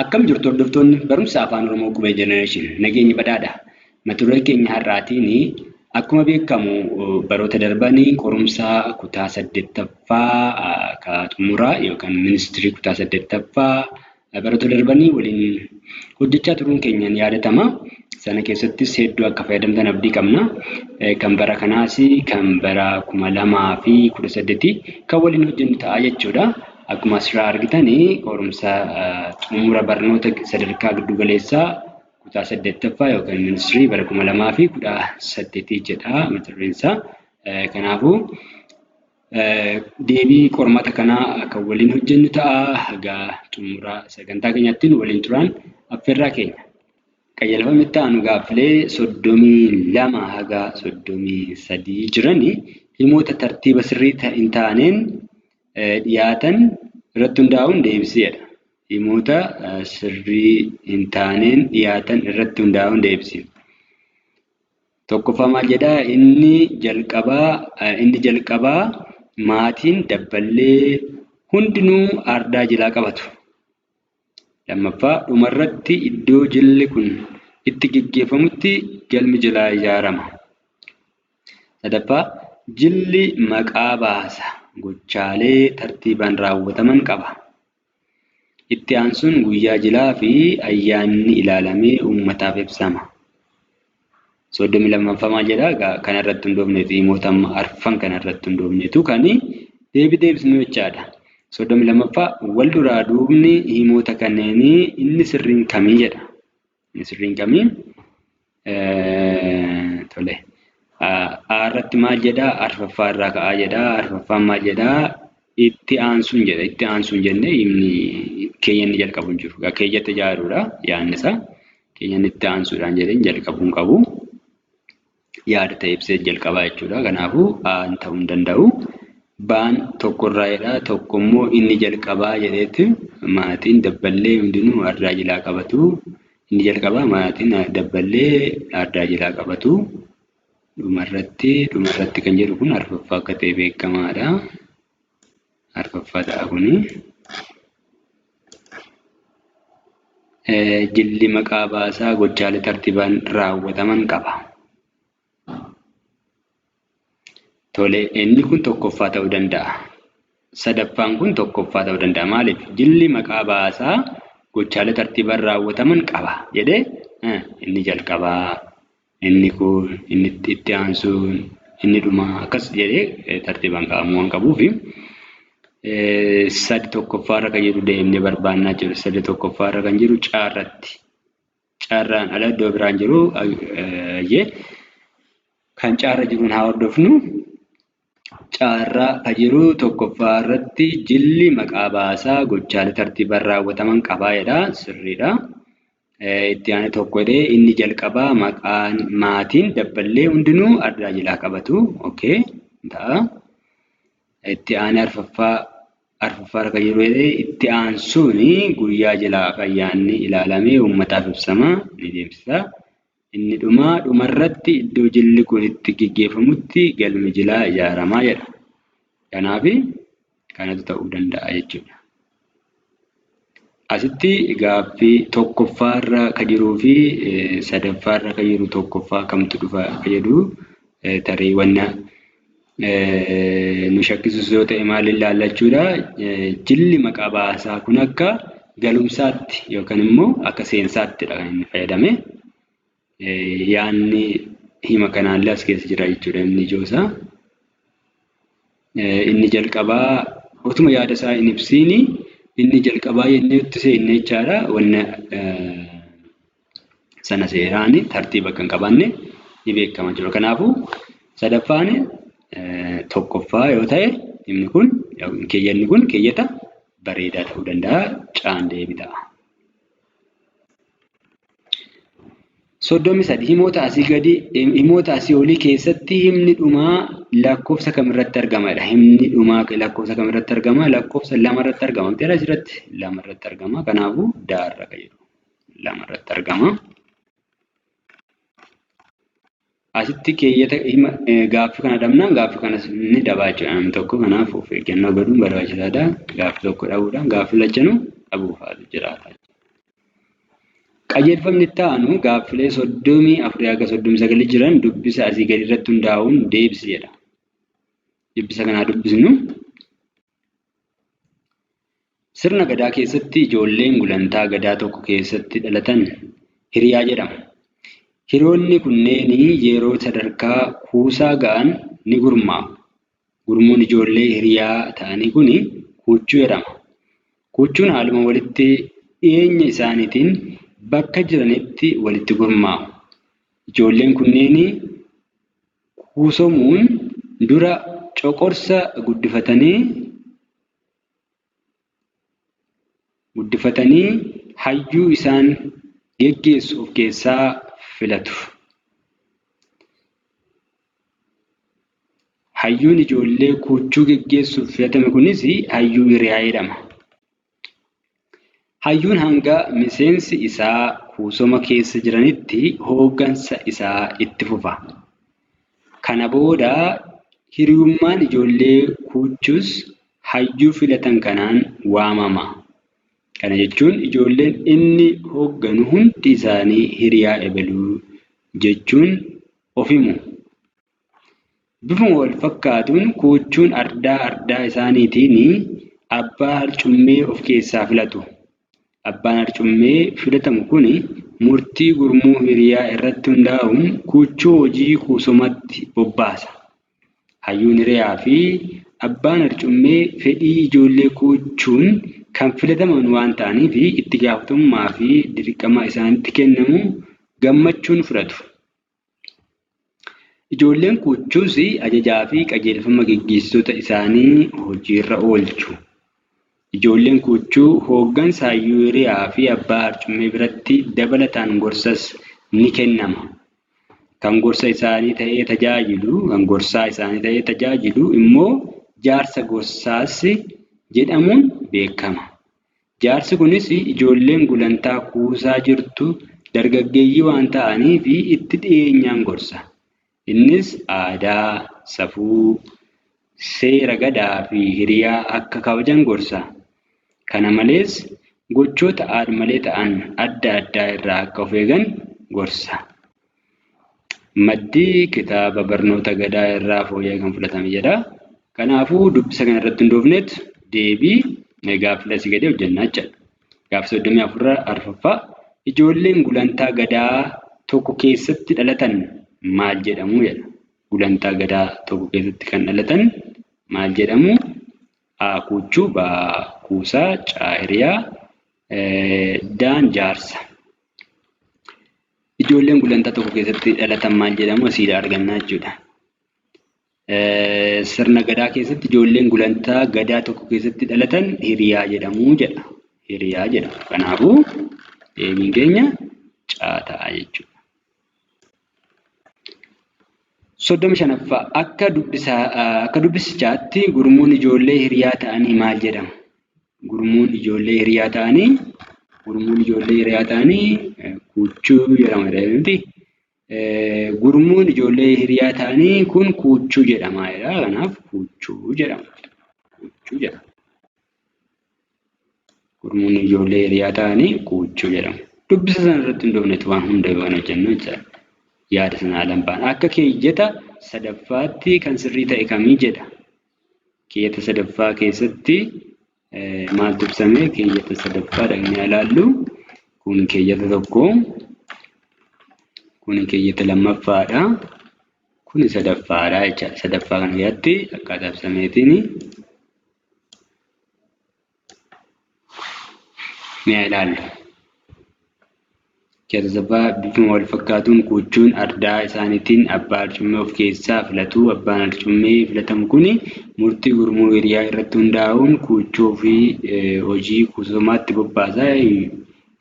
Akkam jirtu hordoftoonni barumsa afaan Oromoo qubee jenereeshin nageenyi badhaadha. Mata duree keenya har'aatiin akkuma beekamu baroota darbanii qorumsa kutaa 8ffaa ka xumuraa yookaan ministirii kutaa 8ffaa baroota darbanii waliin hojjechaa turuun keenyaan yaadatama. Sana keessattis hedduu akka fayyadamtan abdii qabna. Kan bara kanaas kan bara 2018 kan waliin hojjennu ta'a jechuudha. Akkuma asirraa argitanii qorumsa xumura barnoota sadarkaa giddu galeessaa kutaa 8ffaa yookaan ministirii bara 2018 jedha mata dureen isaa. Kanaafuu deebii qormaata kanaa kan waliin hojjennu ta'a. Haga xumura sagantaa keenyaatti waliin turaan affeerraa keenya. Qayyalfamni itti aanu gaaffilee 32 haga 33 jiranii himoota tartiiba sirrii hin taaneen dhiyaatan irratti hundaa'uun deebisiidha. Himoota sirrii hin taaneen dhiyaatan irratti hundaa'uun deebisi. Tokkoffaa maal jedhaa? Inni jalqabaa maatiin dabballee hundinuu ardaa jilaa qabatu. Lammaffaa dhumarratti iddoo jilli kun itti gaggeeffamutti galmi jilaa ijaarama. Sadaffaa jilli maqaa baasa. Gochaalee tartiibaan raawwataman qaba. Itti aansuun guyyaa jilaa fi ayyaanni ilaalamee uummataaf ibsama. 32ffaa maal jedhaa? Kana irratti hundoofneetu himoota arfan kana irratti hundoofneetu kan deebisnu jechaadha. 32ffaa wal duraa duubni himoota kanneenii inni sirriin kamii jedha. Inni sirriin kamii? Tole. Irratti maal jedhaa? Arfaffaa irraa ka'aa jedhaa. Arfaffaan maal jedhaa? Itti aansuun jedha. Itti aansuun jennee himni keeyyanni jalqabu hin jiru. Keeyyatti ijaaruudha yaadni isaa. Keeyyanni itti aansuudhaan jedheen jalqabuu hin qabu. Yaada ta'e ibsee jalqabaa jechuudha. Kanaafuu aan ta'uu hin danda'u. Baan tokkorraa jedhaa. Tokko immoo inni jalqabaa jedheetti maatiin dabballee hundinuu ardaa jilaa qabatu. Inni jalqabaa maatiin dabballee ardaa jilaa qabatu. Dhumarratti kan jedhu kun arfaffaa akka ta'e beekamaadha. Arfaffaa ta'a kuni. Jilli maqaa baasaa gochaalee tartiibaan raawwataman qaba. Tole, inni kun tokkoffaa ta'uu danda'a. Sadaffaan kun tokkoffaa ta'uu danda'a. Maaliif? Jilli maqaa baasaa gochaalee tartiibaan raawwataman qaba jedhee inni jalqabaa. Inni kun, inni itti aansuun, inni dhumaa akkas jedhee tartiibaan kaa'amuu waan qabuufi sadi tokkoffaarra kan jiru deemnee barbaannaa jiru. Sadi tokkoffaarra kan jiru caarratti. Caarraan ala iddoo biraan jiru kan caarra jiruun haa hordofnu. Caarraa kan jiru tokkoffaarratti jilli maqaa baasaa gochaalee tartiibaan raawwataman qabaa jedha. Sirriidha. Itti aanee tokko jedhee inni jalqabaa maatiin dabballee hundinuu ardaa jilaa qabatu. Okay, ta'a. Itti aanee arfaffaarra kan jiru jedhee itti aansuun guyyaa jilaa ayyaanni ilaalamee uummataaf ibsama ni deemsisa. Inni dhumarratti iddoo jilli kun itti gaggeeffamutti galmi jilaa ijaaramaa jedha. Kanaaf kanatu ta'uu danda'a jechuudha. Asitti gaaffii tokkoffaarra kan jiruu fi sadaffaarra kan jiru tokkoffaa kamtu dhufa kan jedhu tarii wanna nu shakkisiisu yoo ta'e maal ilaallachuudha. Jilli maqaa baasaa kun akka galumsaatti yookaan immoo akka seensaatti kan inni fayyadame. Yaanni hima kanaallee as keessa jira jechuudha inni ijoosaa. Inni jalqabaa otuma yaada isaa hin ibsiini. Inni jalqabaa jennee itti seenne jechaadha. Wanna sana seeraan tartiiba kan qabanne ni beekama jiru. Kanaafuu sadaffaan tokkoffaa yoo ta'e himni kun keeyyanni kun keeyyata bareedaa ta'uu danda'a. Caan deebii ta'a. 33 himoota asii olii keessatti himni dhumaa lakkoofsa kamirratti argamadha? Himni dhumaa lakkoofsa kamirratti argama? Lakkoofsa 2 irratti argama. Miteera asirratti 2 irratti argama. Kanaafuu daarra kan jedhu 2 irratti argama. Asitti keeyyata gaaffii kana dhabnaan gaaffii kanas ni dhabaa jechuudha. Namni tokko kanaaf of eeggannoo godhuun barbaachisaadha. Gaaffii tokko dhabuudhaan gaaffii lachanuu dhabuuf haala jiraata. Qajeelfamni itti aanu gaaffilee 34 haga 39 jiran dubbisa asii gadi irratti hundaa'uun deebisi jedha. Dubbisa kanaa dubbisnu. Sirna gadaa keessatti ijoolleen gulantaa gadaa tokko keessatti dhalatan hiriyaa jedhamu. Hiriyoonni kunneen yeroo sadarkaa kuusaa ga'an ni gurmaa'u. Gurmuun ijoollee hiriyaa ta'anii kun kuuchuu jedhama. Kuuchuun haaluma walitti dhiyeenya isaaniitiin bakka jiranitti walitti gurmaa'u. Ijoolleen kunneen kuusomuun dura coqorsa guddifatanii hayyuu isaan geggeessu of keessaa filatu. Hayyuun ijoollee kuuchuu geggeessuuf filatame kunis hayyuu hiriyaa jedhama. Hayyuun hanga miseensi isaa kuusoma keessa jiranitti hooggansa isaa itti fufa. Kana booda hiriyummaan ijoollee kuuchuus hayyuu filatan kanaan waamama. Kana jechuun ijoolleen inni hoogganu hundi isaanii hiriyaa ebaluu jechuun of himu. Bifuma wal fakkaatuun kuuchuun ardaa isaaniitiin abbaa harcummee of keessaa filatu. Abbaan harcummee filatamu kun murtii gurmuu hiriyaa irratti hundaa'uun kuuchuu hojii kuusomatti bobbaasa. Hayyuun hiriyaa fi abbaan harcummee fedhii ijoollee kuuchuun kan filataman waan ta'aniif itti gaafatamummaa fi dirqama isaanitti kennamu gammachuun fudhatu. Ijoolleen kuuchuus ajajaa fi qajeelfama gaggeessitoota isaanii hojiirra oolchu. Ijoolleen kuuchuu hooggansa hayyuu hiriyaa fi abbaa harcummee biratti dabalataan gorsas ni kennama. Kan gorsaa isaanii ta'ee tajaajilu immoo jaarsa gorsaas jedhamuun beekama. Jaarsi kunis ijoolleen gulantaa kuusaa jirtu dargaggeeyyii waan ta'aniif itti dhiyeenyaan gorsa. Innis aadaa, safuu, seera gadaa fi hiriyaa akka kabajan gorsa. Kana malees gochoota aad-malee ta'an adda addaa irraa akka of eegan gorsa. Maddii kitaaba barnoota gadaa irraa fooyya'ee kan fudhatame jedha. Kanaafuu dubbisa kana irratti hundoofneet deebii gaaffilee asii gadii hojjennaa jechuudha. Gaaffii 34 ijoolleen gulantaa gadaa tokko keessatti dhalatan maal jedhamu jedha. Gulantaa gadaa tokko keessatti kan dhalatan maal jedhamu? A. Kuuchuu, B. Kuusaa, C. Hiriyaa, D. Jaarsa. Ijoolleen gulantaa tokko keessatti dhalatan maal jedhamu? Asiidha argannaa jechuudha. Sirna gadaa keessatti ijoolleen gulantaa gadaa tokko keessatti dhalatan hiriyaa jedhamu jedha. Hiriyaa jedhama. Kanaafuu deebiin keenya C ta'a jechuudha. 35ffaa akka dubbisichaatti gurmuun ijoollee hiriyaa ta'anii maal jedhamu? Gurmuun ijoollee hiriyaa ta'anii kuuchuu jedhama. Gurmuun ijoollee hiriyaa ta'anii kun kuuchuu jedhama. Kanaaf kuuchuu jedhama. Gurmuun ijoollee hiriyaa ta'anii kuuchuu jedhamu. Dubbisa sana irratti hundoofnetu waan hunda yoo hojjennu jechuudha. Yaada sana lambaan akka keeyyata sadaffaatti kan sirrii ta'e kamii jedha. Keeyyata sadaffaa keessatti maaltu ibsame? Keeyyata sadaffaa dhaqnee ilaallu. Kun keeyyata tokko, kun keeyyata lammaffaadha, kun sadaffaadha jechuudha. Sadaffaa kana keessatti akkaataa ibsameetiin mee ilaallu. Keeyyata sadaffaa bifuma wal fakkaatuun kuuchuun ardaa isaaniitiin abbaa harcummee of keessaa filatu. Abbaan harcummee filatamu kun murtii gurmuu hiriyaa irratti hundaa'uun kuuchuu fi hojii kuusomaatti bobbaasa.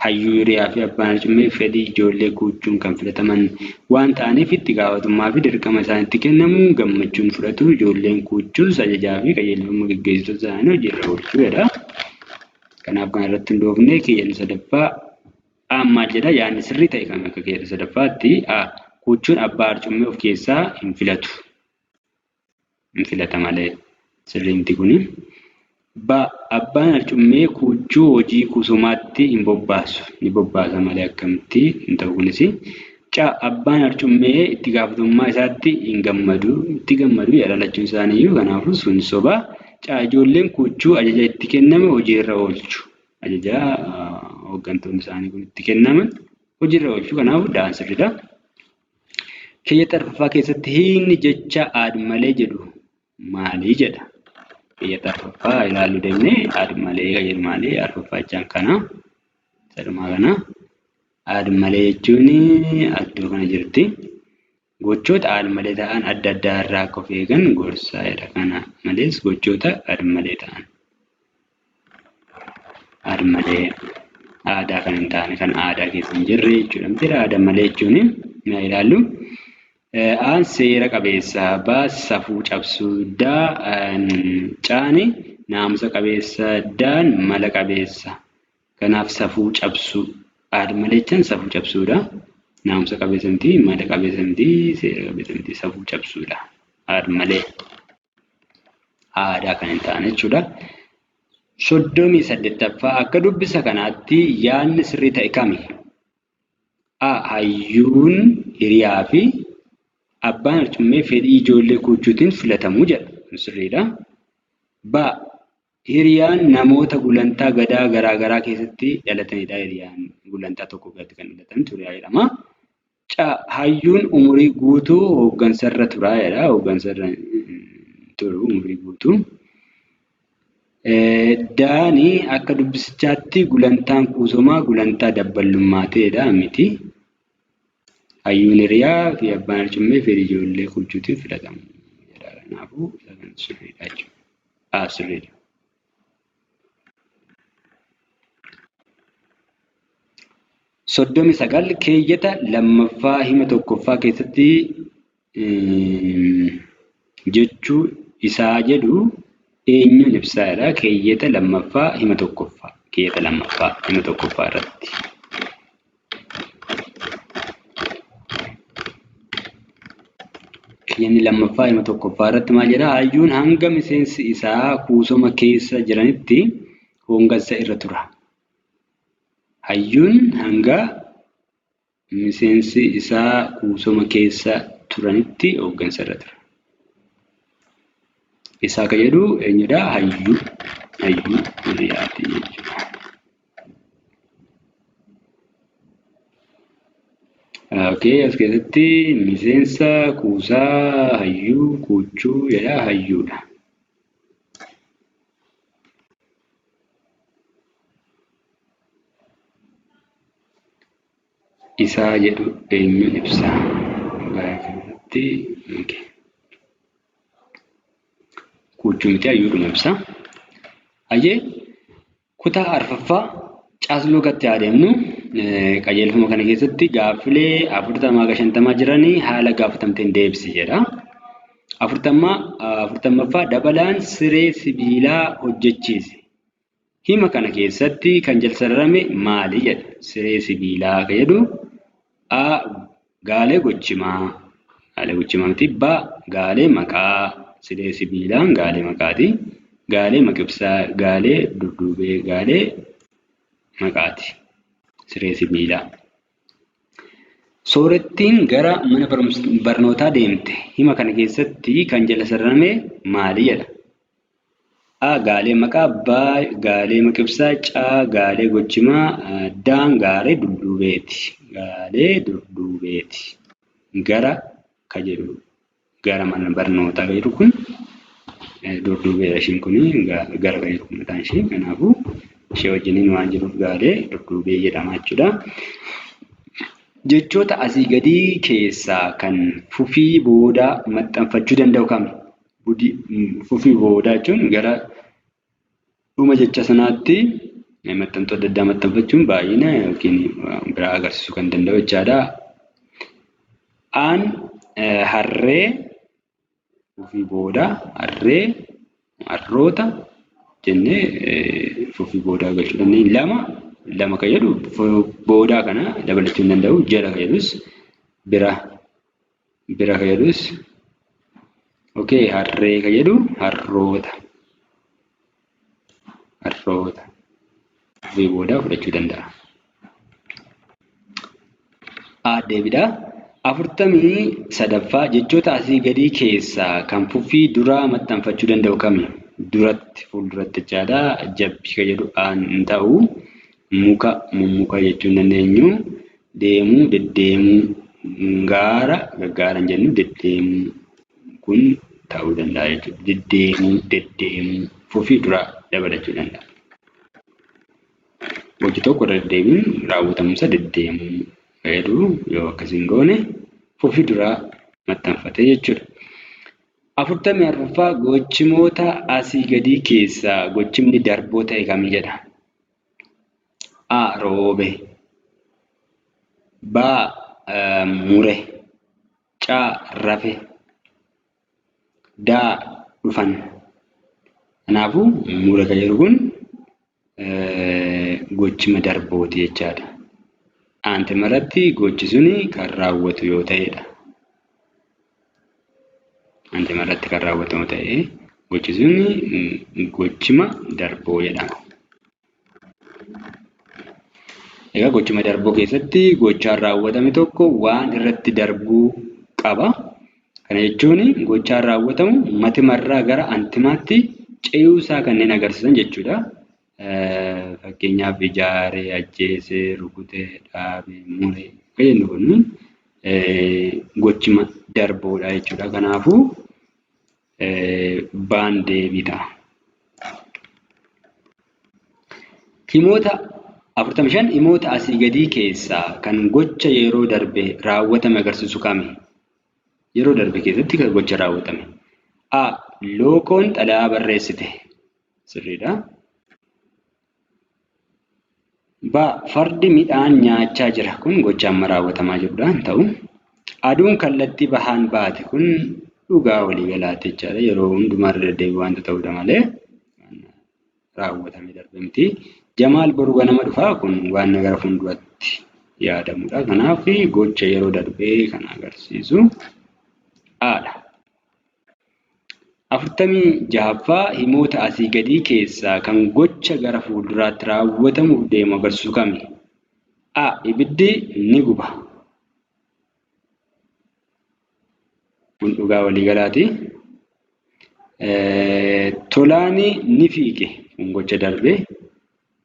Hayyuu hiriyaa fi abbaan harcummee fedhii ijoollee kuuchuun kan filataman waan ta'aniif itti gaafatamummaa fi dirqama isaanitti kennamu gammachuun fudhatu. Ijoolleen kuuchuus ajajaa fi qajeelfama gaggeessitoota isaanii hojiirra oolchuu jedha. Kanaaf kan irratti hundoofne keeyyata sadaffaa maal jedha? Yaadni sirrii ta'e kan akka keeyyata sadaffaatti kuuchuun abbaa harcummee of keessaa hin filatu. Hin filata malee sirriimti kuni. Abbaan arcummee kuuchuu hojii kuusumaatti hin bobbaasu. Ni bobbaasa malee akkamitti hin ta'u kunis. Abbaan arcummee itti gaafatamummaa isaatti hin gammadu. Itti gammadu yaadalachuun isaaniiyyuu kanaafuu sun soba. Ijoolleen kuuchuu ajaja itti kenname hojiirra oolchu. Ajaja hooggantoonni isaanii kun itti kennaman hojiirra oolchu. Kanaafuu sirriidha. Keeyyata arfaffaa keessatti hiikni jecha aadmalee jedhu maalii jedha? Keeyyata arfaffaa ilaaluu deemnee aadmalee jedhu maalii? Arfaffaa jechaan kana. Sadumaa kana. Aadmalee jechuun iddoo kana jirti. Gochoota aadmalee ta'an adda addaa irraa akka of eegan gorsaadha. Kana malees gochoota aadmalee ta'an. Aadmalee aadaa kan hin taane kan aadaa keessa hin jirre jechuudha. Aadmalee jechuun na ilaallu. Aan seera qabeessa, baa safuu cabsuu, caani naamusa qabeessa, daan mala qabeessa. Kanaaf safuu cabsuu. Aadmalee jechaan safuu cabsuudha. Naamusa qabeessa miti, mala qabeessa miti, seera qabeessa miti, safuu cabsuudha. Aadmalee aadaa kan hin taane jechuudha. 38ffaa akka dubbisa kanaatti yaadni sirrii ta'e kami? A. Hayyuun hiriyaa fi abbaan arcummee fedhii ijoollee kuuchuutiin filatamuu jedha. Sirriidha. B. Hiriyaan namoota gulantaa gadaa garaa keessatti dhalatanidha. Hiriyaan gulantaa tokko keessatti kan dhalatan hiriyaa jedhama. C. Hayyuun umurii guutuu hooggansarra turaa jedha. Hooggansarra turu umurii guutuu. Daani akka dubbisichaatti gulantaan kuusumaa gulantaa dabballummaa ta'edha miti. Hayyuun hiriyaa fi abbaan arcummee fedhii ijoollee kuuchuutiin filatamu. Kanaafuu sirriidha jechuudha. Sirriidha. Soddomi sagal keeyyata lammaffaa hima tokkoffaa keessatti jechuu isaa jedhu eenyuun ibsaadha? Keeyyata lammaffaa hima tokkoffaa. Keeyyata lammaffaa hima tokkoffaa irratti. Keeyyanni lammaffaa hima tokkoffaa irratti maal jedha? Hayyuun hanga miseensi isaa kuusoma keessa jiranitti hooggansa irra tura. Hayyuun hanga miseensi isaa kuusoma keessa turanitti hooggansa irra tura. Isaa kan jedhu eenyudha? Hayyuu hiriyaati jechuudha. As keessatti miseensa kuusaa hayyuu kuuchuu jedha hayyuudha. Isaa jedhu eenyuun ibsa? Keessatti kuuchuu miti hayyuudhuma ibsa. Hayyee kutaa arfaffaa caasluu gatti adeemnu qajeelfama kana keessatti gaaffilee 40-50 jiranii haala gaafatamteen deebisi jedha. 40ffaa dabalaan siree sibiilaa hojjechiise. Hima kana keessatti kan jalsarrame maali jedha? Siree sibiilaa kan jedhu A. Gaalee gochimaa. Gaalee gochimaa miti. B. Gaalee maqaa. Siree sibiilaan gaalee maqaati. Gaalee maqibsaa, gaalee dudduubee, gaalee maqaati. Siree sibiilaa. Soorettiin gara mana barnootaa deemte. Hima kana keessatti kan jalsarrame maali jedha? A. Gaalee maqaa. B. Gaalee maqibsaa. C. Gaalee gochimaa. D. Gaalee dudduubeeti. Gaalee dudduubeeti. Gara ka jedhu gara mana barnootaa kan jedhu kun dudduubeedha. Ishiin kun gara kan jedhu mataan ishee. Kanaafuu ishee wajjiniin waan jiruuf gaalee dudduubee jedhama jechuudha. Jechoota asii gadii keessaa kan fufii boodaa maxxanfachuu danda'u kami? Fufii boodaa jechuun gara dhuma jecha sanaatti maxxantuu adda addaa maxxanfachuun baay'ina yookiin biraa agarsiisuu kan danda'u jechaadha. Aan harree fufii boodaa harree harroota jennee fufii boodaa galchuu dandeenya. Lama kan jedhu boodaa kana dabalachuu hin danda'u. Jala kan jedhus bira kan jedhus harree kan jedhu harroota. harroota fi boodaa fudhachuu danda'a. Deebidha. 43ffaa jechoota asii gadii keessaa kan fuffii duraa maxxanfachuu danda'u kami? Duratti fuulduratti jechaadha. Jabbii kan jedhu aan ta'u muka mummuka jechuu hin dandeenyu. Deemuu deddeemuu gaara gaggaaran jennu deddeemuu kun ta'uu danda'a jechuudha. Deddeemuu fuffii duraa dabalachuu danda'a. Hojii tokko irra deddeebiin raawwatamuusa deddeemuu jedhu yoo akkasiin goone fuffii duraa maxxanfate jechuudha. 44ffaa gochimoota asii gadii keessaa gochimni darboo ta'e kami jedha? A. Roobe. B. Mure. C. Rafe. D. Dhufan. Kanaafuu mure kan jedhu kun gochima darbooti jechaadha. Aantemarratti gochi suni kan raawwatu yoo ta'edha. Aantemarratti kan raawwatu yoo ta'e gochi suni gochima darboo jedhama. Egaa gochima darboo keessatti gochaan raawwatame tokko waan irratti darbuu qaba. Kana jechuun gochaan raawwatamu matimarraa gara antimaatti ce'uu isaa kanneen agarsiisan jechuudha. Fakkeenyaaf ijaaree, ajjeesee, rukutee, dhaabee, muree kan jennu kun gochima darboodha jechuudha. Kanaafuu baan deebii ta'a. Himoota 45 himoota asii gadii keessaa kan gocha yeroo darbe raawwatame agarsiisu kami? Yeroo darbe keessatti kan gocha raawwatame. A. Lookoon xalayaa barreessite. Sirriidha. B. Fardi midhaan nyaachaa jira. Kun gocha amma raawwatamaa jirudha ta'u. Aduun kallattii bahaan baate. Kun dhugaa waliigalaati jechaadha. Yeroo hundumaa irra deddeebi'u waanta ta'udha malee raawwatamee darbe miti. Jamaal boru ganama dhufaa. Kun waan gara fuulduratti yaadamudha. Kanaaf gocha yeroo darbee kan agarsiisu Aadha. 46ffaa himoota asii gadii keessaa kan gocha gara fuulduraatti raawwatamuuf deemu agarsiisu kami? A. Ibiddi ni guba. Kun dhugaa waliigalaati. Tolaani ni fiige. Kun gocha darbee.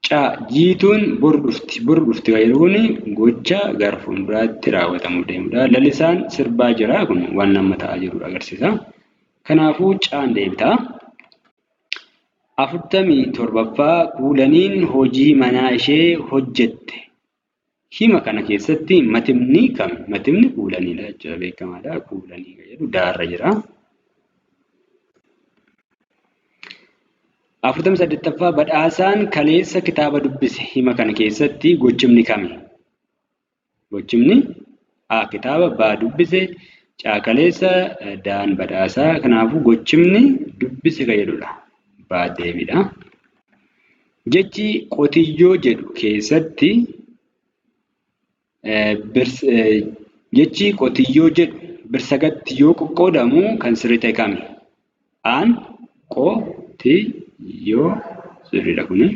C. Jiituun boru dhufti. Boru dhufti kan jedhu kun gocha gara fuulduraatti raawwatamuuf deemudha. Lalisaan sirbaa jira. Kun waan amma ta'aa jirudha agarsiisa. Kanaafuu Caan deebitaa. 47ffaa Kuulaniin hojii manaa ishee hojjette. Hima kana keessatti matimni kami? Matimni Kuulaniidha jechuudha beekamaadha. Kuulanii kan jedhu daarra jira. 48ffaa Badhaasaan kaleessa kitaaba dubbise. Hima kana keessatti gochimni kami? Gochimni A. Kitaaba. B. Dubbise. C. Kaleessa. D. Badhaasaa. Kanaafuu gochimni dubbise kan jedhudha. B. Deebiidha. Jechi qotiyyoo jedhu keessatti jechi qotiyyoo jedhu birsagatti yoo qoqqoodamu kan sirrii ta'e kami? Aan qotiyyoo sirriidha kuni.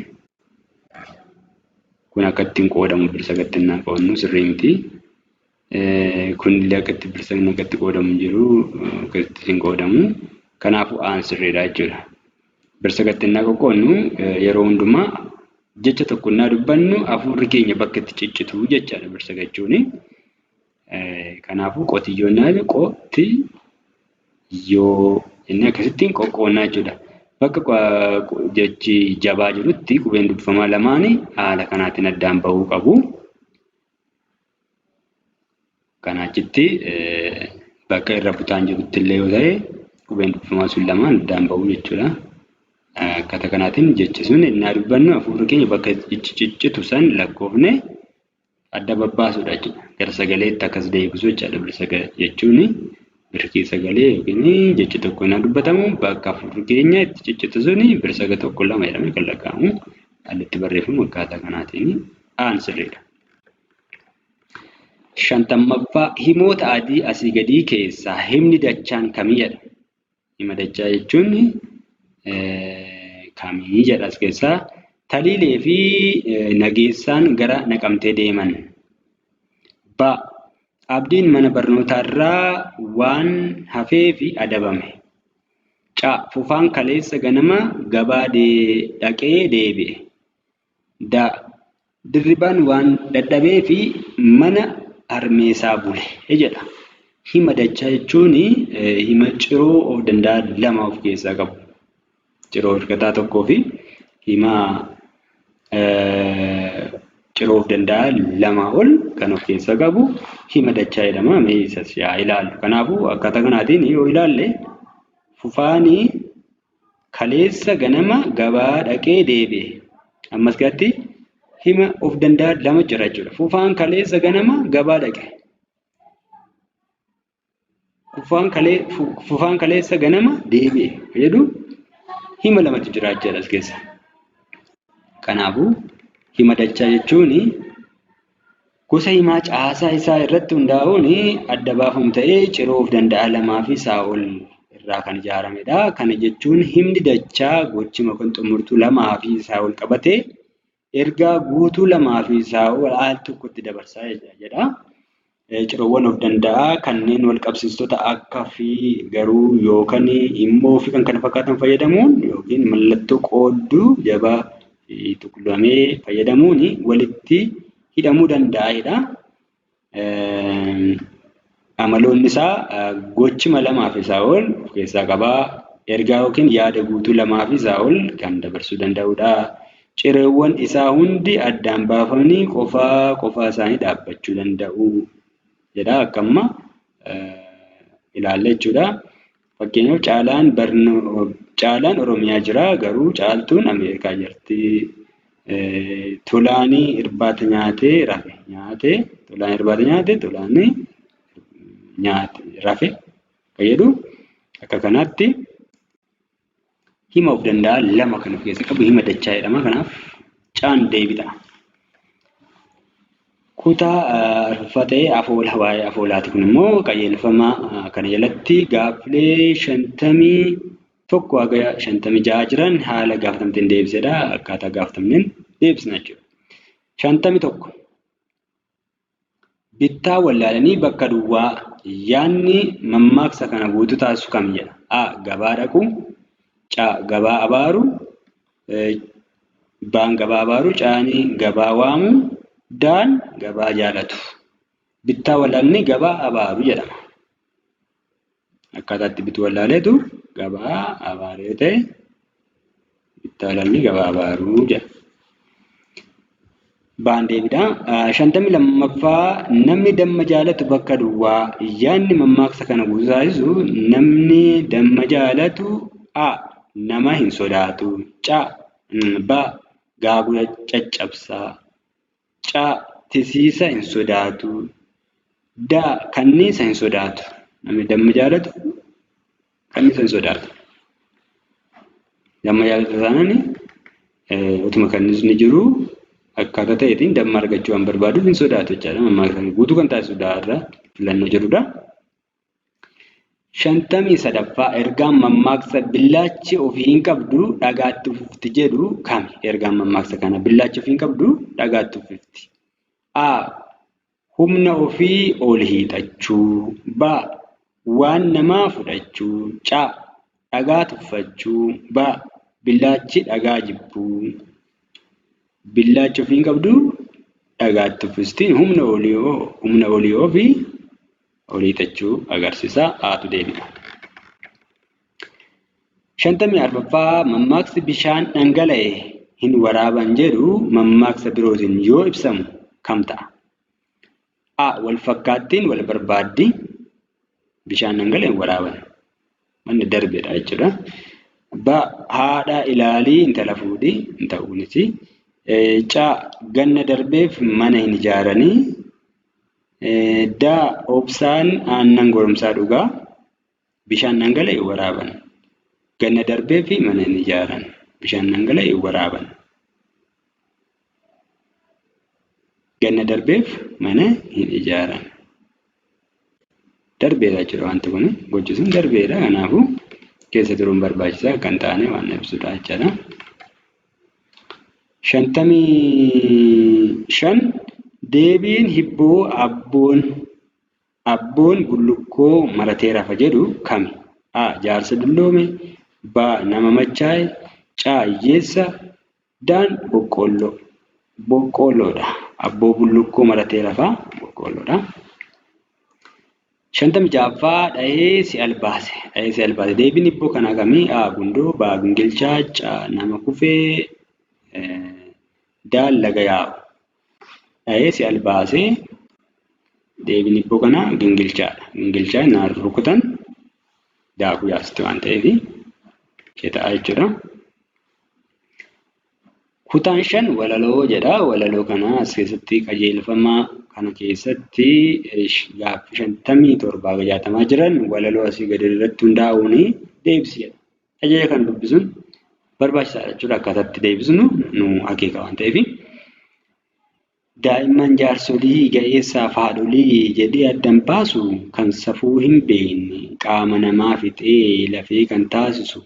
Kun akka ittiin qoodamu birsagatti hin qoodnu sirrii miti. Kun illee akka itti birsagni akka itti qoodamu jiru akka ittiin qoodamu. Kanaafuu aan sirriidha jechuudha. Birsagatti hin qoqqoodnu yeroo hundumaa jecha tokko innaa dubbannu hafuurri keenya bakka itti ciccitu jechaadha birsaga jechuun. Kanaafuu qotiyyoo naafi qotiyyoo inni akkasittiin qoqqoodnaa jechuudha. Bakka jechi jabaa jirutti qubeen dubbifamaa lamaanii haala kanaatiin addaan bahuu qabu. Kanaachitti bakka irra butaan jirutti illee yoo ta'e qubeen dubbifamaa sun lamaan addaan bahuu jechuudha. Akkaataa kanaatiin jechi sun innaa dubbannu hafuurri keenya bakka ciccitu san lakkoofne adda babbaasuudha jechuudha. Gara sagaleetti akkas deebisu jechaadha birsaga jechuun. Birkii sagalee yookiin jechi tokko innaa dubbatamu bakka hafuurri keenya itti ciccitu suni birsaga tokko lama jedhamee kan lakkaa'amu. Haalli itti barreeffamu akkaataa kanaatiin aan sirriidha. 50ffaa himoota adii asii gadii keessaa himni dachaan kamii jedha? Hima dachaa jechuun kamii jedha as keessaa. Taliilee fi Nageessaan gara Naqamtee deeman. B. Abdiin mana barnootaarraa waan hafee fi adabame. C. Fufaan kaleessa ganama gabaa dhaqee deebi'e. D. Dirribaan waan dadhabee fi mana harmeesaa bule jedha. Hima dachaa jechuun hima ciroo of danda'a lama of keessaa qabu. Ciroo hirkataa tokkoo fi hima ciroo of danda'a lama ol kan of keessaa qabu hima dachaa jedhama. Mee isas yaa ilaallu. Kanaafuu akkaataa kanaatiin yoo ilaalle Fufaanii kaleessa ganama gabaa dhaqee deebi'e. Ammas gatti hima of danda'a lama jira jechuudha. Fufaan kaleessa ganama gabaa dhaqe. Fufaan kaleessa ganama deebi'e jedhu hima lamatu jira jechuudha as keessa. Kanaafuu hima dachaa jechuun gosa himaa caasaa isaa irratti hundaa'uun adda baafamu ta'ee ciroo of danda'a lamaa fi isaa ol irraa kan ijaaramedha. Kana jechuun himni dachaa gochima kan xumurtuu lamaa fi isaa ol qabatee ergaa guutuu lamaa fi isaa ol al tokkotti dabarsaa jedha. Ciroowwan of danda'a kanneen wal qabsiistota akka fi garuu yookaan immoo fi kan kana fakkaatan fayyadamuun yookiin mallattoo qoodduu jabaa tuqulamee fayyadamuun walitti hidhamuu danda'edha. Amaloonni isaa gochima lamaa fi isaa ol of keessaa qabaa. Ergaa yookiin yaada guutuu lamaa fi isaa ol kan dabarsuu danda'udha. Cireewwan isaa hundi addaan baafamanii qofaa isaanii dhaabbachuu danda'u jedha akkamma ilaalla jechuudha. Fakkeenyaaf caalaan Oromiyaa jira garuu caaltuun Ameerikaa jirti. Tolaanii irbaata nyaatee rafe rafe fayyadu akka kanaatti hima of danda'a lama kan of keessaa qabu hima dachaa jedhama. Kanaaf caan deebita. Kutaa arfatee afoola waa'ee afoolaati kun immoo qajeelfama kana jalatti gaaffilee 51 haga 56 jiran haala gaafatamteen deebisedha. Akkaataa gaafatamneen deebisna jechuudha. 51 bittaa wallaalanii bakka duwwaa yaanni mammaaksa kana guutuu taasisu kam jedha. A. Gabaa dhaqu. C. Gabaa abaaru. Baan gabaa abaaru. Caanii gabaa waamu. Daan gabaa jaalatu. Bittaa wallaalanii gabaa abaaru jedhama. Akkaataatti bituu wallaaleetu gabaa abaaree ta'e bittaa wallaalanii gabaa abaaru jedha. Baan deebidha. 52ffaa namni damma jaalatu bakka duwwaa yaanni mammaaksa kana guutuu taasisu namni damma jaalatu A. Nama hin sodaatu. C. B. Gaagura caccabsaa. C. Tisiisa hin sodaatu. D. Kanniisa hin sodaatu. Namni damma jaalatu kanniisa hin sodaatu. Damma jaalatu taanaan utuma kanniisni jiru akkaataa ta'eetiin damma argachuu waan barbaaduuf hin sodaatu jechaadha. Mammaaksa guutuu kan taasisu irraa filannoo jedhudha. 53ffaa ergaan mammaaksa billaachi ofii hin qabdu dhagaatti ufifti jedhu kami? Ergaan mammaaksa kana billaachi ofii hin qabdu dhagaatti ufifti. A. Humna ofii ol hiixachuu. B. Waan namaa fudhachuu. C. Dhagaa tuffachuu. B. Billaachi dhagaa jibbuu. Billaachi ofii hin qabdu dhagaatti uffisti. Humna olii ofii ol hiixachuu agarsiisa. Aatu deebita. 54ffaa mammaaksi bishaan dhangala'e hin waraaban jedhu mammaaksa birootiin yoo ibsamu kam ta'a? A. Wal fakkaattiin wal barbaaddi. Bishaan dhangala'e hin waraaban. Manni darbeedha jechuudha. B. Haadha ilaalii intala fuudhi hin ta'uunisi. C. Ganna darbeef mana hin ijaaranii. D. Obsaan aannan goromsaa dhugaa. Bishaan dhangala'e waraaban. Ganna darbee fi mana hin ijaaran. Bishaan dhangala'e waraaban. Ganna darbeef mana hin ijaaran. Darbeedha jechuudha wanti kun. Gochi sun darbeedha. Kanaafuu keessa turuun barbaachisaa kan taane waan ibsudha jechuudha. 55 deebiin hibboo abboon bullukkoo maratee rafa jedhu kami? A. Jaarsa dulloome. B. Nama machaa'e. C. Hiyyeessa. D. Boqqoolloodha. Abboo bullukkoo maratee rafaa boqqoolloodha. 56ffaa dhahee si albaase. Deebiin hibboo kanaa kami? A. Gundoo. B. Gingilchaa. C. Nama kufee. D. Laga yaa'u. Dhahee si albaase. Deebiin hibboo kanaa gingilchaadha. Gingilchaa naan rukutan daakuu yaasti waan ta'eef ishee ta'a jechuudha. Kutaan 5 walaloo jedha. Walaloo kana as keessatti qajeelfama kana keessatti gaaffii 57 jiran walaloo asii gadi irratti hundaa'uun deebisi jedha. Qajeela kan dubbisuun barbaachisaadha jechuudha. Akkaataatti deebisnu nu akeeka waan ta'eef. Daa'imman jaarsolii ga'eessaaf haadholii jedhee addan baasu kan safuu hin beekne qaama namaa fixee lafee kan taasisu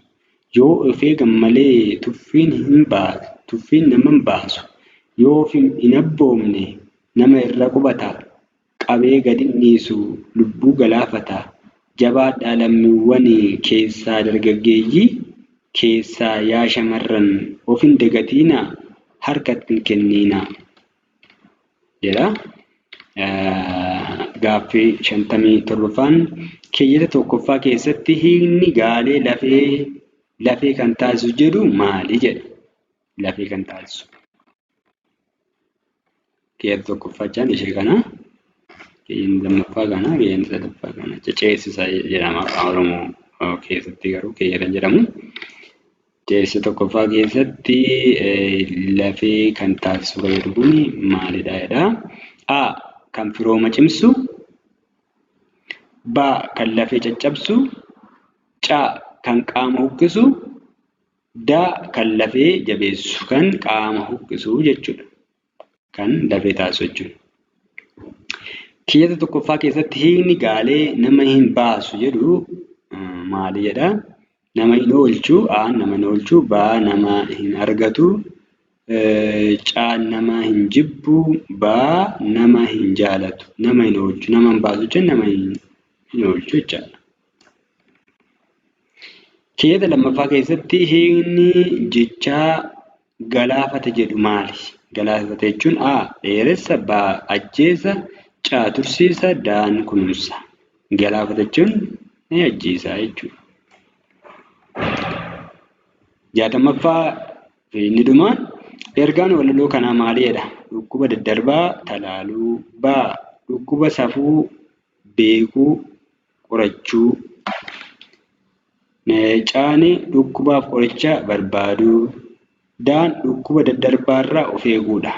yoo of eegan malee tuffiin nama hin baasu yoo hin abboomne nama irra qubata qabee gadi dhiisu lubbuu galaafata jabaadhaa lammiiwwan keessaa dargaggeeyyii keessaa yaa shamarran of hin dagatiina harkatti hin kenniina. jedha. Gaaffii 57ffaan keeyyata tokkoffaa keessatti hiikni gaalee lafee kan taasisu jedhu maali jedha. Lafee kan taasisu. Keeyyata tokkoffaa ishee kana. Keeyyata lammaffaa kana. Keeyyata sadaffaa kana. Ceesisa jedhama. Oromoo keessatti garuu keeyyata jedhamu. Keessa tokkoffaa keessatti lafee kan taasisu fayyadamuun maalidha jedha. A. Kan firooma cimsu. B. Kan lafee caccabsu. C. Kan qaama huqqisu. D. Kan lafee jabeessu. Kan qaama huqqisu jechuudha. Kan lafee taasisu jechuudha. Keeyyata tokkoffaa keessatti hiikni gaalee nama hin baasu jedhu maali jedha. Nama hin oolchu. A. Nama hin oolchu. B. Nama hin argatu. C. Nama hin jibbu. B. Nama hin jaalatu. Nama hin oolchu. Nama hin baasu jechuun nama hin oolchu jechaadha. Keeyyata lammaffaa keessatti hiikni jechaa galaafata jedhu maali? Galaafata jechuun A. Dheeressa. B. Ajjeesa. C. Tursiisa. D. Kunuunsa. Galaafata jechuun ni ajjeesa jechuudha. 60ffaa inni dhumaan ergaan walaloo kanaa maali jedha. Dhukkuba daddarbaa talaaluu. B. Dhukkuba safuu beekuu qorachuu. C. Dhukkubaaf qoricha barbaaduu. D. Dhukkuba daddarbaarraa of eeguudha.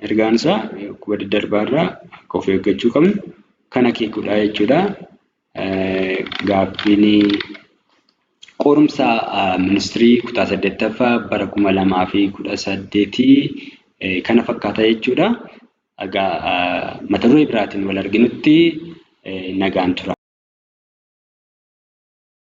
Ergaan isaa dhukkuba daddarbaarraa akka of eeggachuu qabnu kan akeekudha jechuudha. Gaaffiin qorumsa ministirii kutaa 8ffaa bara 2018 kana fakkaata jechuudha. Mata duree biraatiin wal arginutti nagaan tura.